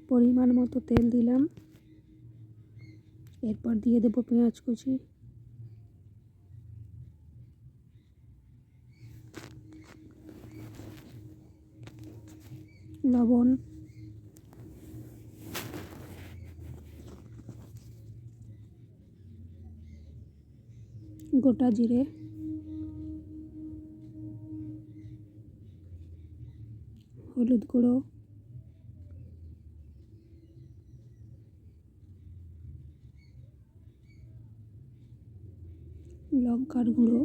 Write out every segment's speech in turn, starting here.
পরিমাণ মতো তেল দিলাম। এরপর দিয়ে দেব পেঁয়াজ কুচি, লবণ, গোটা জিরে, হলুদ গুঁড়ো, লঙ্কার গুঁড়ো,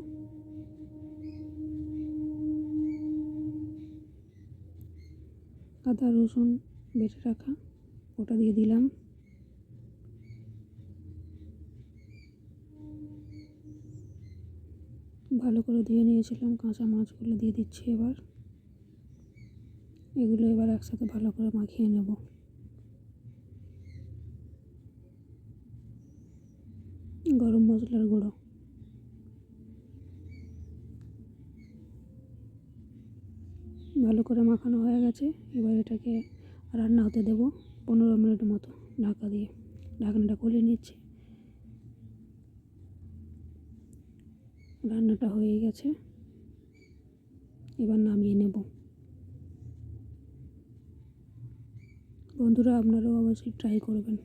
আদা রসুন বেটে রাখা ওটা দিয়ে দিলাম। ভালো করে ধুয়ে নিয়েছিলাম কাঁচা মাছগুলো দিয়ে দিচ্ছি। এগুলো এবার একসাথে ভালো করে মাখিয়ে নেব। গরম মশলার গুঁড়ো, ভালো করে মাখানো হয়ে গেছে। এবার এটাকে রান্না হতে দেব 15 মিনিট মতো ঢাকা দিয়ে। ঢাকনাটা খুলে নিচ্ছি। রান্নাটা হয়ে গেছে, এবার নামিয়ে নেব। বন্ধুরা, আপনারাও অবশ্যই ট্রাই করবেন।